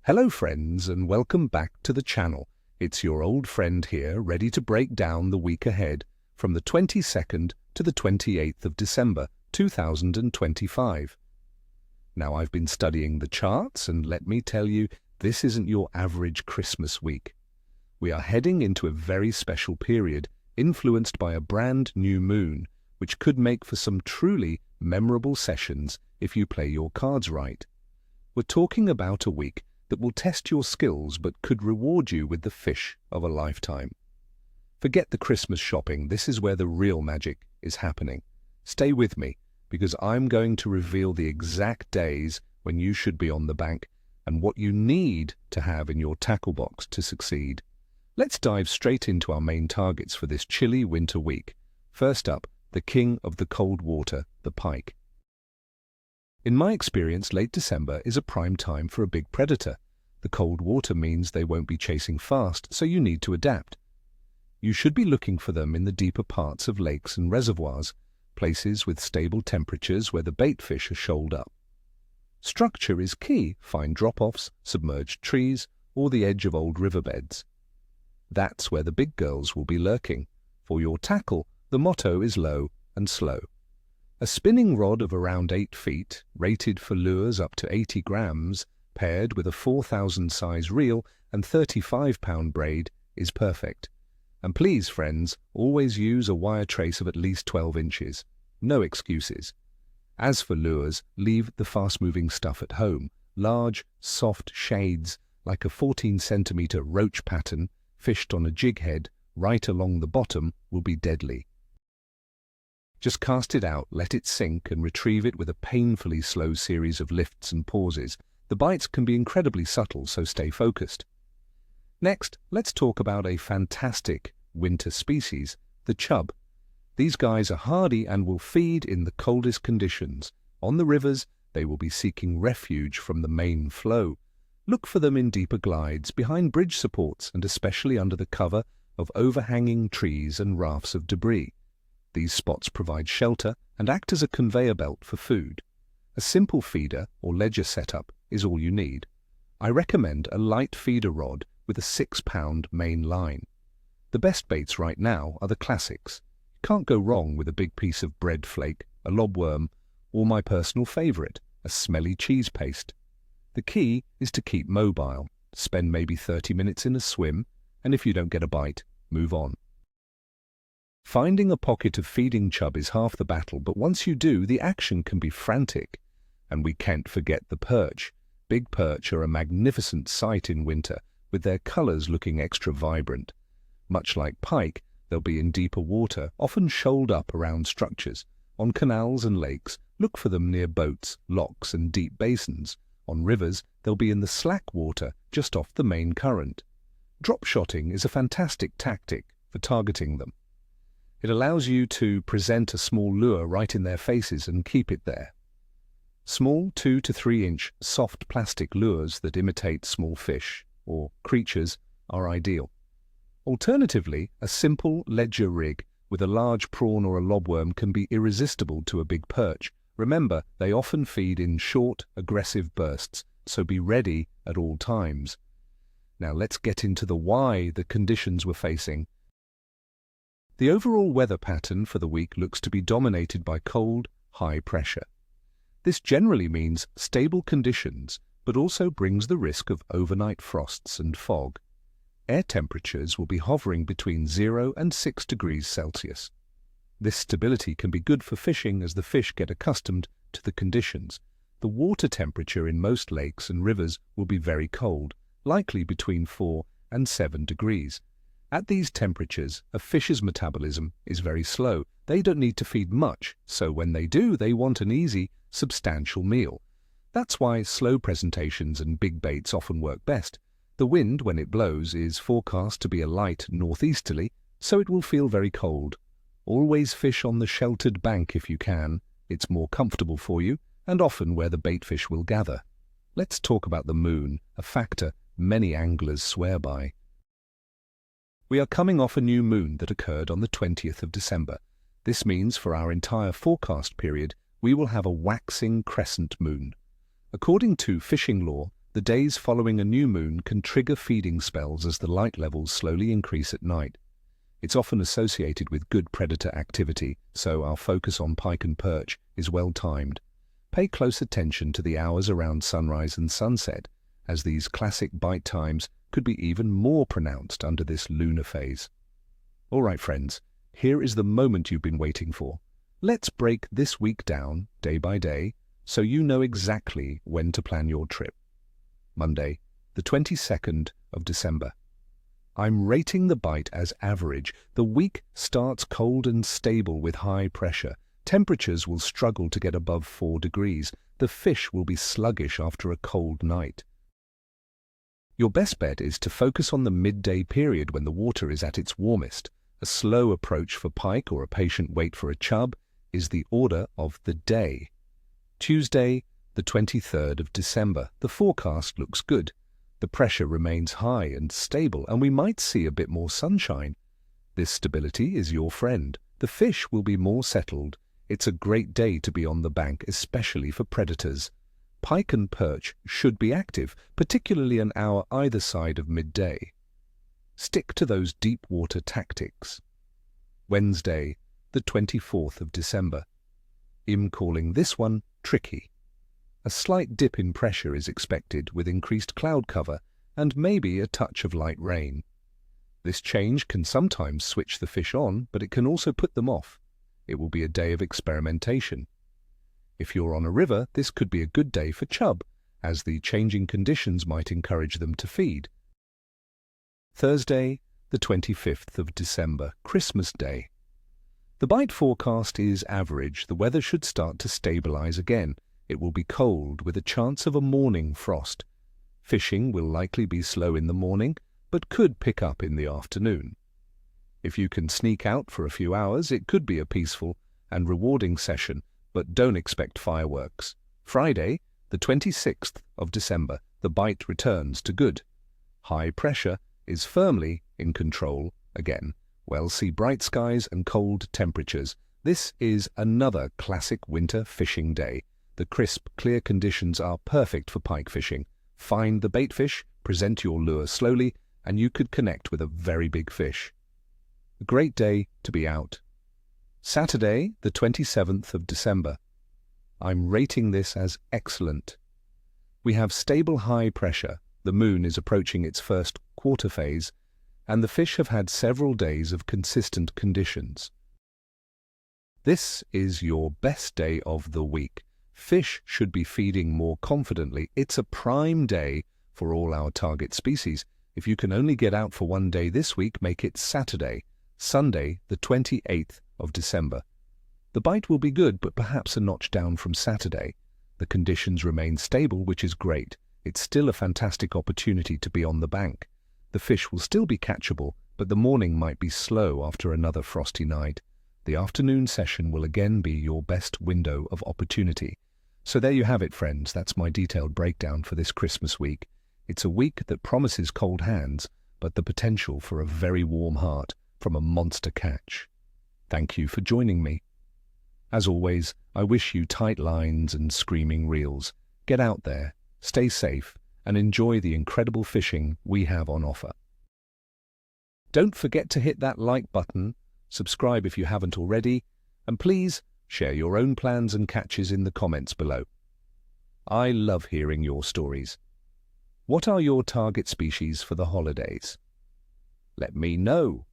Hello friends, and welcome back to the channel. It's your old friend here, ready to break down the week ahead from the 22nd to the 28th of December 2025. Now, I've been studying the charts, and let me tell you, this isn't your average Christmas week. We are heading into a very special period, influenced by a brand new moon, which could make for some truly memorable sessions if you play your cards right. We're talking about a week that will test your skills but could reward you with the fish of a lifetime. Forget the Christmas shopping, this is where the real magic is happening. Stay with me, because I'm going to reveal the exact days when you should be on the bank and what you need to have in your tackle box to succeed. Let's dive straight into our main targets for this chilly winter week. First up, the king of the cold water, the pike. In my experience, late December is a prime time for a big predator. The cold water means they won't be chasing fast, so you need to adapt. You should be looking for them in the deeper parts of lakes and reservoirs, places with stable temperatures where the bait fish are shoaled up. Structure is key. Find drop-offs, submerged trees, or the edge of old riverbeds. That's where the big girls will be lurking. For your tackle, the motto is low and slow. A spinning rod of around 8 feet, rated for lures up to 80 grams, paired with a 4,000 size reel and 35-pound braid is perfect. And please, friends, always use a wire trace of at least 12 inches. No excuses. As for lures, leave the fast-moving stuff at home. Large, soft shades, like a 14-centimeter roach pattern, fished on a jig head right along the bottom, will be deadly. Just cast it out, let it sink, and retrieve it with a painfully slow series of lifts and pauses. The bites can be incredibly subtle, so stay focused. Next, let's talk about a fantastic winter species, the chub. These guys are hardy and will feed in the coldest conditions. On the rivers, they will be seeking refuge from the main flow. Look for them in deeper glides, behind bridge supports, and especially under the cover of overhanging trees and rafts of debris. These spots provide shelter and act as a conveyor belt for food. A simple feeder or ledger setup is all you need. I recommend a light feeder rod with a 6-pound main line. The best baits right now are the classics. You can't go wrong with a big piece of bread flake, a lobworm, or my personal favorite, a smelly cheese paste. The key is to keep mobile. Spend maybe 30 minutes in a swim, and if you don't get a bite, move on. Finding a pocket of feeding chub is half the battle, but once you do, the action can be frantic. And we can't forget the perch. Big perch are a magnificent sight in winter, with their colors looking extra vibrant. Much like pike, they'll be in deeper water, often shoaled up around structures. On canals and lakes, look for them near boats, locks, and deep basins. On rivers, they'll be in the slack water, just off the main current. Drop-shotting is a fantastic tactic for targeting them. It allows you to present a small lure right in their faces and keep it there. Small 2 to 3 inch soft plastic lures that imitate small fish or creatures are ideal. Alternatively, a simple ledger rig with a large prawn or a lobworm can be irresistible to a big perch. Remember, they often feed in short, aggressive bursts, so be ready at all times. Now let's get into the conditions we're facing. The overall weather pattern for the week looks to be dominated by cold, high pressure. This generally means stable conditions, but also brings the risk of overnight frosts and fog. Air temperatures will be hovering between 0 and 6 degrees Celsius. This stability can be good for fishing as the fish get accustomed to the conditions. The water temperature in most lakes and rivers will be very cold, likely between 4 and 7 degrees. At these temperatures, a fish's metabolism is very slow. They don't need to feed much, so when they do, they want an easy, substantial meal. That's why slow presentations and big baits often work best. The wind, when it blows, is forecast to be a light northeasterly, so it will feel very cold. Always fish on the sheltered bank if you can. It's more comfortable for you, and often where the bait fish will gather. Let's talk about the moon, a factor many anglers swear by. We are coming off a new moon that occurred on the 20th of December. This means for our entire forecast period, we will have a waxing crescent moon. According to fishing law, The days following a new moon can trigger feeding spells as the light levels slowly increase at night. It's often associated with good predator activity, so our focus on pike and perch is well timed. Pay close attention to the hours around sunrise and sunset, as these classic bite times could be even more pronounced under this lunar phase. All right, friends, here is the moment you've been waiting for. Let's break this week down, day by day, so you know exactly when to plan your trip. Monday, the 22nd of December. I'm rating the bite as average. The week starts cold and stable with high pressure. Temperatures will struggle to get above 4 degrees. The fish will be sluggish after a cold night. Your best bet is to focus on the midday period when the water is at its warmest. A slow approach for pike or a patient wait for a chub is the order of the day. Tuesday, the 23rd of December. The forecast looks good. The pressure remains high and stable, and we might see a bit more sunshine. This stability is your friend. The fish will be more settled. It's a great day to be on the bank, especially for predators. Pike and perch should be active, particularly an hour either side of midday. Stick to those deep water tactics. Wednesday, the 24th of December. I'm calling this one tricky. A slight dip in pressure is expected with increased cloud cover and maybe a touch of light rain. This change can sometimes switch the fish on, but it can also put them off. It will be a day of experimentation. If you're on a river, this could be a good day for chub, as the changing conditions might encourage them to feed. Thursday, the 25th of December, Christmas Day. The bite forecast is average. The weather should start to stabilize again. It will be cold with a chance of a morning frost. Fishing will likely be slow in the morning, but could pick up in the afternoon. If you can sneak out for a few hours, it could be a peaceful and rewarding session, but don't expect fireworks. Friday, the 26th of December, the bite returns to good. High pressure is firmly in control again. Well, see bright skies and cold temperatures. This is another classic winter fishing day. The crisp, clear conditions are perfect for pike fishing. Find the bait fish, present your lure slowly, and you could connect with a very big fish. A great day to be out. Saturday, the 27th of December. I'm rating this as excellent. We have stable high pressure. The moon is approaching its first quarter phase, and the fish have had several days of consistent conditions. This is your best day of the week. Fish should be feeding more confidently. It's a prime day for all our target species. If you can only get out for one day this week, make it Saturday, Sunday, the 28th of December. The bite will be good, but perhaps a notch down from Saturday. The conditions remain stable, which is great. It's still a fantastic opportunity to be on the bank. The fish will still be catchable, but the morning might be slow after another frosty night. The afternoon session will again be your best window of opportunity. So there you have it, friends. That's my detailed breakdown for this Christmas week. It's a week that promises cold hands, but the potential for a very warm heart from a monster catch. Thank you for joining me. As always, I wish you tight lines and screaming reels. Get out there, stay safe, and enjoy the incredible fishing we have on offer. Don't forget to hit that like button, subscribe if you haven't already, and please share your own plans and catches in the comments below. I love hearing your stories. What are your target species for the holidays? Let me know.